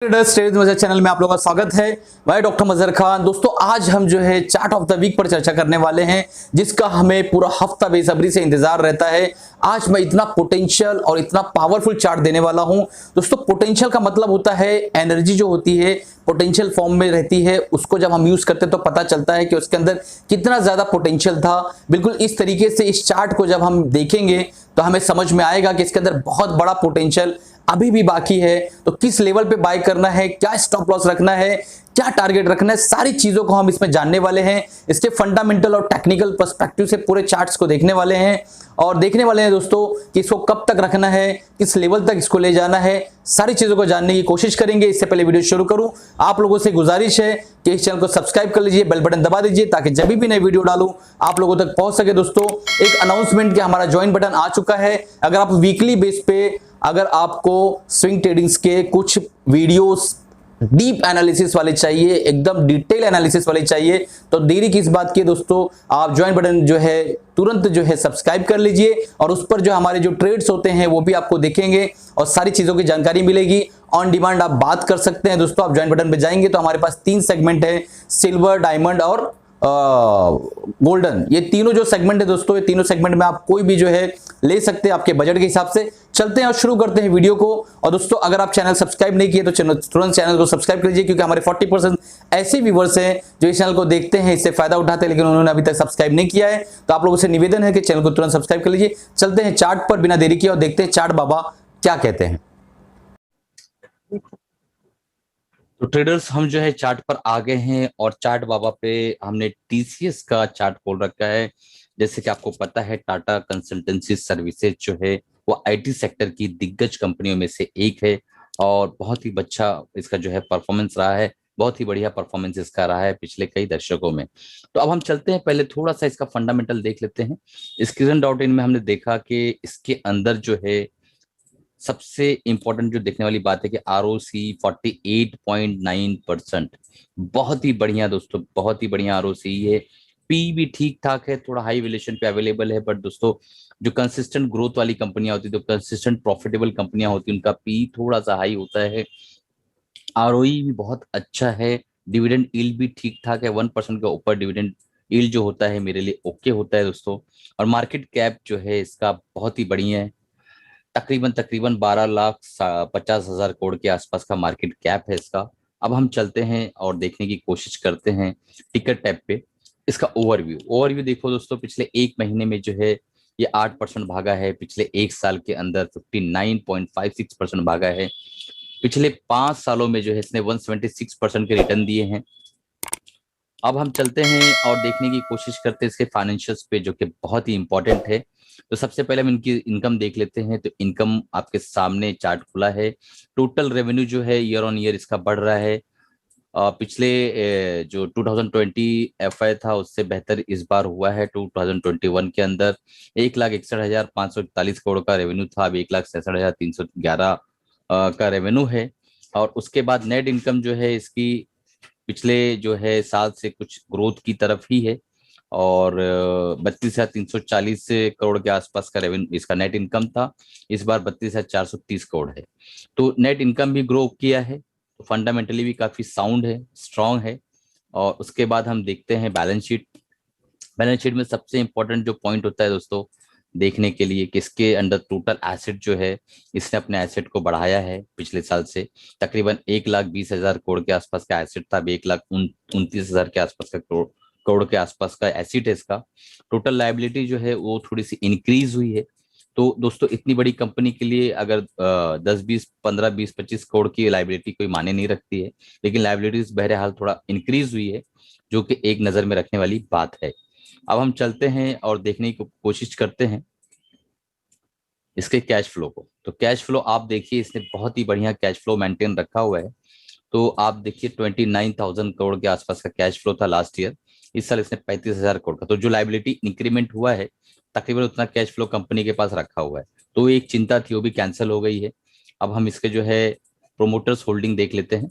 Traders मजर channel में आप लोगों का स्वागत है। मैं डॉक्टर मजर खान। दोस्तों आज हम जो है चार्ट ऑफ द वीक पर चर्चा करने वाले हैं, जिसका हमें पूरा हफ्ता बेसब्री से इंतजार रहता है। आज मैं इतना पोटेंशियल और इतना पावरफुल चार्ट देने वाला हूं। दोस्तों पोटेंशियल का मतलब होता है एनर्जी जो होती है पोटेंशियल फॉर्म में रहती है, उसको जब हम यूज करते हैं तो पता चलता है कि उसके अंदर कितना ज्यादा पोटेंशियल था। बिल्कुल इस तरीके से इस चार्ट को जब हम देखेंगे तो हमें समझ में आएगा कि इसके अंदर बहुत बड़ा पोटेंशियल अभी भी बाकी है। तो किस लेवल पे बाय करना है, क्या स्टॉप लॉस रखना है, क्या टारगेट रखना है, सारी चीजों को हम इसमें जानने वाले हैं। इसके फंडामेंटल और टेक्निकल पर्सपेक्टिव से पूरे चार्ट्स को देखने वाले हैं और देखने वाले हैं दोस्तों कि इसको कब तक रखना है, किस लेवल तक इसको ले जाना है, सारी चीजों को जानने की कोशिश करेंगे। इससे पहले वीडियो शुरू करूं, आप लोगों से गुजारिश है कि इस चैनल को सब्सक्राइब कर लीजिए, बेल बटन दबा दीजिए ताकि जब भी नई वीडियो डालूं आप लोगों तक पहुंच सके। दोस्तों एक अनाउंसमेंट कि हमारा ज्वाइन बटन आ चुका है। अगर आप वीकली बेस पे अगर आपको स्विंग ट्रेडिंग्स के कुछ वीडियोस डीप एनालिसिस वाले चाहिए, एकदम डिटेल एनालिसिस वाले चाहिए, तो देरी किस बात की दोस्तों, आप ज्वाइन बटन जो है तुरंत जो है सब्सक्राइब कर लीजिए और उस पर जो हमारे जो ट्रेड्स होते हैं वो भी आपको दिखेंगे और सारी चीजों की जानकारी मिलेगी। ऑन डिमांड आप बात कर सकते हैं। दोस्तों आप ज्वाइन बटन पे जाएंगे तो हमारे पास 3 सेगमेंट है, सिल्वर, डायमंड और गोल्डन। ये तीनों जो सेगमेंट है दोस्तों, ये तीनों सेगमेंट में आप कोई भी जो है ले सकते हैं आपके बजट के हिसाब से। चलते हैं और शुरू करते हैं वीडियो को। और दोस्तों अगर आप चैनल सब्सक्राइब नहीं किए तो तुरंत चैनल को सब्सक्राइब कर लीजिए, क्योंकि हमारे 40% ऐसे व्यूवर्स हैं जो इस चैनल को देखते हैं, इससे फायदा उठाते हैं, लेकिन उन्होंने अभी तक सब्सक्राइब नहीं किया है। तो आप लोगों से निवेदन है कि चैनल को तुरंत सब्सक्राइब कर लीजिए। चलते हैं चार्ट पर बिना देरी किए और देखते हैं चार्ट बाबा क्या कहते हैं। तो ट्रेडर्स हम जो है चार्ट पर आ गए हैं और चार्ट बाबा पे हमने टीसीएस का चार्ट खोल रखा है। जैसे कि आपको पता है टाटा कंसल्टेंसी सर्विसेज जो है वो आईटी सेक्टर की दिग्गज कंपनियों में से एक है और बहुत ही अच्छा इसका जो है परफॉर्मेंस रहा है। बहुत ही बढ़िया परफॉर्मेंस इसका रहा है पिछले कई दशकों में। तो अब हम चलते हैं, पहले थोड़ा सा इसका फंडामेंटल देख लेते हैं। स्क्रीन डॉट इन में हमने देखा कि इसके अंदर जो है सबसे इंपॉर्टेंट जो देखने वाली बात है कि आरओसी 48.9%, बहुत ही बढ़िया दोस्तों, बहुत ही बढ़िया आरओसी है। पी भी ठीक ठाक है, थोड़ा हाई वैल्यूएशन पे अवेलेबल है, बट दोस्तों जो कंसिस्टेंट ग्रोथ वाली कंपनियां होती है, तो कंसिस्टेंट प्रॉफिटेबल कंपनियां होती है, उनका पी थोड़ा सा हाई होता है। आरओई भी बहुत अच्छा है, डिविडेंड यील्ड भी ठीक ठाक है, 1% के ऊपर डिविडेंड यील्ड जो होता है मेरे लिए ओके होता है दोस्तों। और मार्केट कैप जो है इसका बहुत ही बढ़िया है, तकरीबन तकरीबन 12,50,000 करोड़ के आसपास का मार्केट कैप है इसका। अब हम चलते हैं और देखने की कोशिश करते हैं टिकर टैब पे इसका ओवरव्यू। ओवरव्यू देखो दोस्तों, पिछले एक महीने में जो है ये 8% भागा है, पिछले एक साल के अंदर 59.56% भागा है, पिछले 5 सालों में जो है इसने 176% के रिटर्न दिए हैं। अब हम चलते हैं और देखने की कोशिश करते हैं इसके फाइनेंशियल्स पे, जो कि बहुत ही इंपॉर्टेंट है। तो सबसे पहले हम इनकी इनकम देख लेते हैं। तो इनकम आपके सामने चार्ट खुला है। टोटल रेवेन्यू जो है ईयर ऑन ईयर इसका बढ़ रहा है। पिछले जो 2020 एफआई था उससे बेहतर इस बार हुआ है। 2021 के अंदर 1,61,541 करोड़ का रेवेन्यू था, अब 1,67,311 का रेवेन्यू है। और उसके बाद नेट इनकम जो है इसकी पिछले जो है साल से कुछ ग्रोथ की तरफ ही है और 32,340 करोड़ के आसपास का रेवेन्यू इसका नेट इनकम था। इस बार 32,430 करोड़ है। तो नेट इनकम भी ग्रो किया है, तो फंडामेंटली भी काफी साउंड है, स्ट्रांग है। और उसके बाद हम देखते हैं बैलेंस शीट। बैलेंस शीट में सबसे इंपॉर्टेंट जो पॉइंट होता है दोस्तों देखने के लिए कि इसके अंडर टोटल एसेट जो है, इसने अपने एसेट को बढ़ाया है पिछले साल से। तकरीबन 1,20,000 करोड़ के आसपास का एसेट था, अब 1,29,000 के आसपास का करोड़ के आसपास का एसेट है इसका। टोटल लाइबिलिटी जो है वो थोड़ी सी इंक्रीज हुई है। तो दोस्तों इतनी बड़ी कंपनी के लिए अगर 10, 20, 15, 20, 25 करोड़ की लाइबिलिटी कोई माने नहीं रखती है, लेकिन लाइबिलिटीज बहरहाल थोड़ा इंक्रीज हुई है, जो कि एक नजर में रखने वाली बात है। अब हम चलते हैं और देखने की कोशिश करते हैं इसके कैश फ्लो को। तो कैश फ्लो आप देखिए, इसने बहुत ही बढ़िया कैश फ्लो मेंटेन रखा हुआ है। तो आप देखिए 29,000 करोड़ के आसपास का कैश फ्लो था लास्ट ईयर। इस साल इसने 35,000 करोड़ का, तो जो लाइबिलिटी इंक्रीमेंट हुआ है तकरीबन उतना कैश फ्लो कंपनी के पास रखा हुआ है। तो एक चिंता थी वो भी कैंसिल हो गई है। अब हम इसके जो है प्रोमोटर्स होल्डिंग देख लेते हैं।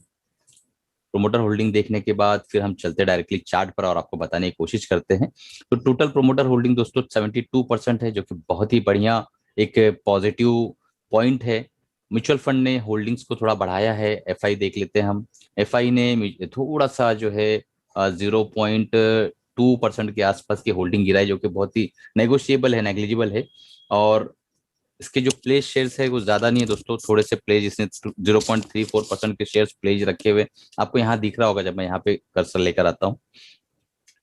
प्रोमोटर होल्डिंग देखने के बाद फिर हम चलते डायरेक्टली चार्ट पर और आपको बताने की कोशिश करते हैं। तो टोटल प्रोमोटर होल्डिंग दोस्तों 72% है, जो कि बहुत ही बढ़िया एक पॉजिटिव पॉइंट है। म्यूचुअल फंड ने होल्डिंग्स को थोड़ा बढ़ाया है। एफआई देख लेते हैं हम। एफआई ने थोड़ा सा जो है 0.2% के आसपास की होल्डिंग गिराई, जो कि बहुत ही नेगोशिएबल है, नेग्लिजिबल है। और इसके जो प्लेज शेयर्स है वो ज्यादा नहीं है दोस्तों, थोड़े से प्लेज इसने 0.34% के शेयर्स प्लेज रखे हुए आपको यहाँ दिख रहा होगा जब मैं यहाँ पे कर्सर लेकर आता हूँ,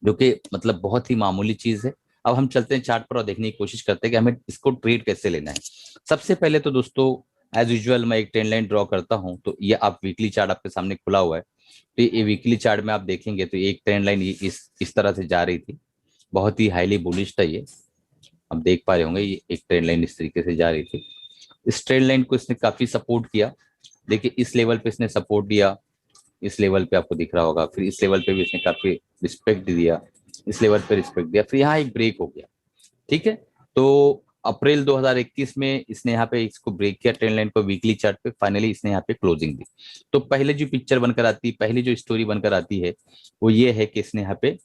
जो कि मतलब बहुत ही मामूली चीज है। अब हम चलते हैं चार्ट पर और देखने की कोशिश करते हैं कि हमें इसको ट्रेड कैसे लेना है। सबसे पहले तो दोस्तों एज यूजुअल मैं एक ट्रेंड लाइन ड्रॉ करता हूं, तो ये आप वीकली चार्ट आपके सामने खुला हुआ है। तो ये वीकली चार्ट में आप देखेंगे तो एक ट्रेंड लाइन इस तरह से जा रही थी, बहुत ही हाईली बुलिश था ये। आप देख पा रहे होंगे ये एक ट्रेंड लाइन इस तरीके से जा रही थी। इस ट्रेंड लाइन को इसने काफी सपोर्ट किया। देखिए इस लेवल पे इसने सपोर्ट दिया, इस लेवल पे आपको दिख रहा होगा, फिर इस लेवल पे भी इसने काफी रिस्पेक्ट दिया, इस लेवल पे रिस्पेक्ट दिया, फिर यहाँ एक ब्रेक हो गया। ठीक है, तो अप्रैल 2021 में इसने यहाँ पे इसको ब्रेक किया ट्रेंड लाइन को वीकली चार्ट पे, फाइनली इसने यहाँ पे क्लोजिंग दी। तो पहले जो पिक्चर बनकर आती है, पहली जो स्टोरी बनकर आती है वो ये है कि इसने यहाँ पे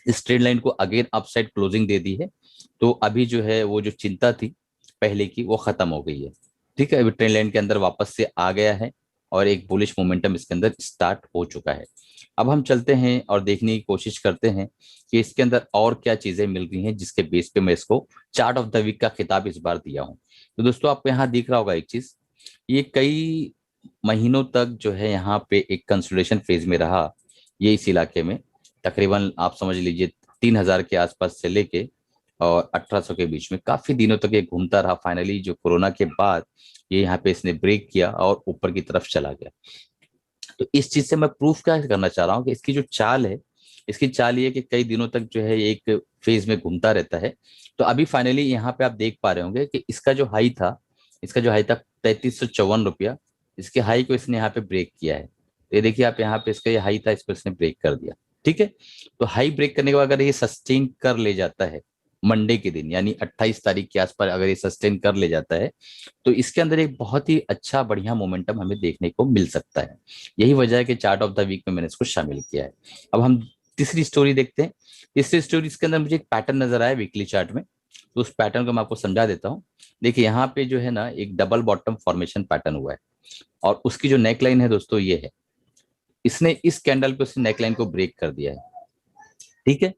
इस ट्रेंड लाइन को अगेन अपसाइड क्लोजिंग दे दी है। तो अभी जो है वो जो चिंता थी पहले की वो खत्म हो गई है। ठीक है, अभी ट्रेंड लाइन के अंदर वापस से आ गया है और एक बुलिश मोमेंटम इसके अंदर स्टार्ट हो चुका है। अब हम चलते हैं और देखने की कोशिश करते हैं कि इसके अंदर और क्या चीजें मिल रही हैं जिसके बेस पे मैं इसको चार्ट ऑफ द वीक का खिताब इस बार दिया हूं। तो दोस्तों आपको यहाँ दिख रहा होगा एक चीज, ये कई महीनों तक जो है यहाँ पे एक कंसोलिडेशन फेज में रहा। ये इस इलाके में तकरीबन आप समझ लीजिए 3,000 के आसपास से लेके और 1,800 के बीच में काफी दिनों तक ये घूमता रहा। फाइनली जो कोरोना के बाद ये यहाँ पे इसने ब्रेक किया और ऊपर की तरफ चला गया। तो इस चीज से मैं प्रूफ क्या करना चाह रहा हूँ कि इसकी जो चाल है, इसकी चाल ये कि कई दिनों तक जो है एक फेज में घूमता रहता है। तो अभी फाइनली यहाँ पे आप देख पा रहे होंगे कि इसका जो हाई था, इसका जो हाई था 3354 रुपया, इसके हाई को इसने यहाँ पे ब्रेक किया है। तो ये देखिए आप यहाँ पे इसका ये हाई था, इसको इसने ब्रेक कर दिया। ठीक है, तो हाई ब्रेक करने के बाद अगर ये सस्टेन कर ले जाता है मंडे के दिन यानी 28 तारीख के आसपास अगर ये सस्टेन कर ले जाता है तो इसके अंदर एक बहुत ही अच्छा बढ़िया मोमेंटम हमें देखने को मिल सकता है। यही वजह है कि चार्ट ऑफ द वीक में मैंने इसको शामिल किया है। अब हम तीसरी स्टोरी देखते हैं। तीसरी स्टोरी के अंदर मुझे एक पैटर्न नजर आया वीकली चार्ट में, तो उस पैटर्न को मैं आपको समझा देता हूँ। देखिए यहाँ पे जो है ना एक डबल बॉटम फॉर्मेशन पैटर्न हुआ है और उसकी जो नेकलाइन है दोस्तों ये है, इसने इस कैंडल पे उसने नेकलाइन को ब्रेक कर दिया है। ठीक है,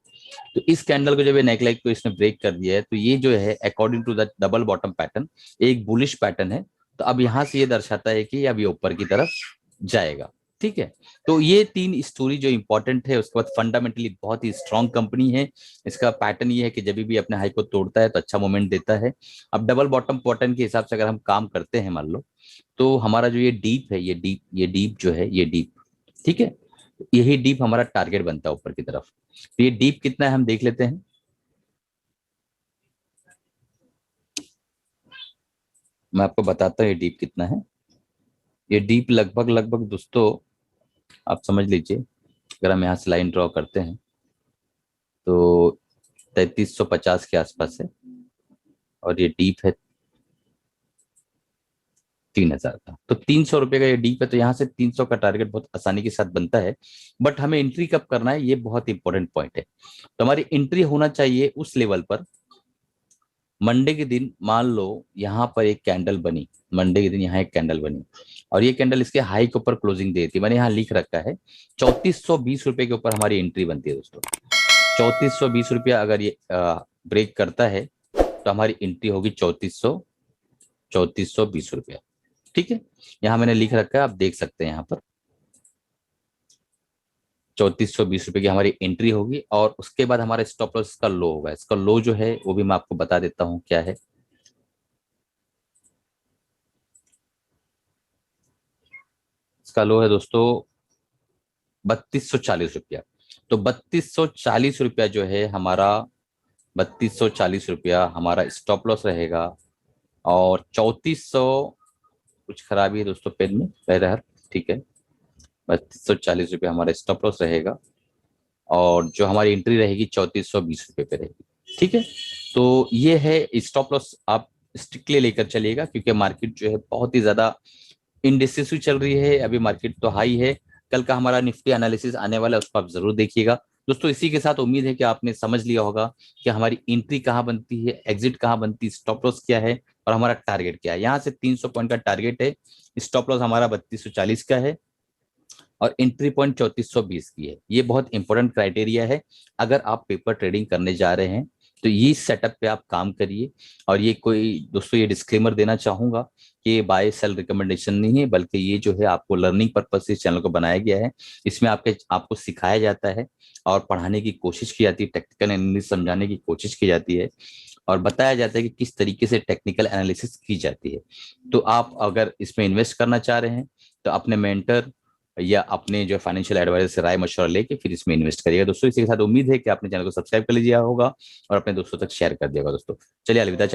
तो इस कैंडल को जब ये नेकलाइन को इसने ब्रेक कर दिया है तो ये जो है according to the double bottom pattern एक बुलिश पैटर्न है। तो अब यहां से ये दर्शाता है कि अब ये ऊपर की तरफ जाएगा। ठीक है, तो ये तीन स्टोरी जो इंपॉर्टेंट है। उसके बाद फंडामेंटली बहुत ही स्ट्रांग कंपनी है। इसका पैटर्न ये है कि जब भी अपने हाई को तोड़ता है तो अच्छा मोमेंट देता है। अब डबल बॉटम पैटर्न के हिसाब से अगर हम काम करते हैं मान लो, तो हमारा जो ये डीप है, ये डीप जो है ये डीप, ठीक है, यही डीप हमारा टारगेट बनता है ऊपर की तरफ। तो ये डीप कितना है हम देख लेते हैं। मैं आपको बताता हूँ ये डीप कितना है। ये डीप लगभग लगभग दोस्तों आप समझ लीजिए, अगर हम यहाँ से लाइन ड्रॉ करते हैं तो 3350 के आसपास है और ये डीप है 3,000 का। तो 300 रुपए का ये डीप है, तो यहाँ से 300 का टारगेट बहुत आसानी के साथ बनता है। बट हमें एंट्री कब करना है ये बहुत इंपॉर्टेंट पॉइंट है। तो हमारी एंट्री होना चाहिए उस लेवल पर मंडे के दिन। मान लो यहाँ पर एक कैंडल बनी, मंडे के दिन यहाँ एक कैंडल बनी और ये कैंडल इसके हाई के ऊपर क्लोजिंग दे थी। मैंने यहाँ लिख रखा है 3420 रुपए के ऊपर हमारी एंट्री बनती है दोस्तों। 3420 रुपया अगर ये ब्रेक करता है तो हमारी एंट्री होगी 3420 रुपया। ठीक है, यहाँ मैंने लिख रखा है, आप देख सकते हैं यहाँ पर 3420 रुपए की हमारी एंट्री होगी और उसके बाद हमारा स्टॉप लॉस का लो होगा। इसका लो जो है वो भी मैं आपको बता देता हूं क्या है। इसका लो है दोस्तों 3240 रुपया। तो 3240 रुपया जो है हमारा, 3240 रुपया हमारा स्टॉप लॉस रहेगा। और 3400, कुछ खराबी है दोस्तों पेन में, बहरहाल ठीक है, 3240 रुपया हमारा स्टॉप लॉस रहेगा और जो हमारी एंट्री रहेगी 3420 रुपये पे रहेगी। ठीक है, तो ये है स्टॉप लॉस, आप स्ट्रिक्टली लेकर चलिएगा क्योंकि मार्केट जो है बहुत ही ज्यादा इंडिसिसिव चल रही है। अभी मार्केट तो हाई है। कल का हमारा निफ्टी एनालिसिस आने वाला है, उसको आप जरूर देखिएगा। दोस्तों इसी के साथ उम्मीद है कि आपने समझ लिया होगा कि हमारी एंट्री कहाँ बनती है, एग्जिट कहाँ बनती है, स्टॉप लॉस क्या है और हमारा टारगेट क्या है। यहाँ से 300 पॉइंट का टारगेट है, स्टॉप लॉस हमारा 3240 का है और एंट्री पॉइंट 3420 की है। ये बहुत इंपॉर्टेंट क्राइटेरिया है अगर आप पेपर ट्रेडिंग करने जा रहे हैं, तो ये सेटअप पे आप काम करिए। और ये कोई दोस्तों, ये डिस्क्लेमर देना चाहूंगा कि ये बाय सेल रिकमेंडेशन नहीं है, बल्कि ये जो है आपको लर्निंग पर्पज से इस चैनल को बनाया गया है। इसमें आपको सिखाया जाता है और पढ़ाने की कोशिश की जाती है, टेक्निकल एनालिसिस समझाने की कोशिश की जाती है और बताया जाता है कि किस तरीके से टेक्निकल एनालिसिस की जाती है। तो आप अगर इसमें इन्वेस्ट करना चाह रहे हैं तो अपने मेंटर या अपने जो फाइनेंशियल एडवाइजर से राय मशवरा लेके फिर इसमें इन्वेस्ट करिएगा। दोस्तों इसी के साथ उम्मीद है कि आपने चैनल को सब्सक्राइब कर लीजिएगा होगा और अपने दोस्तों तक शेयर कर दिएगा। दोस्तों चलिए अलविदा।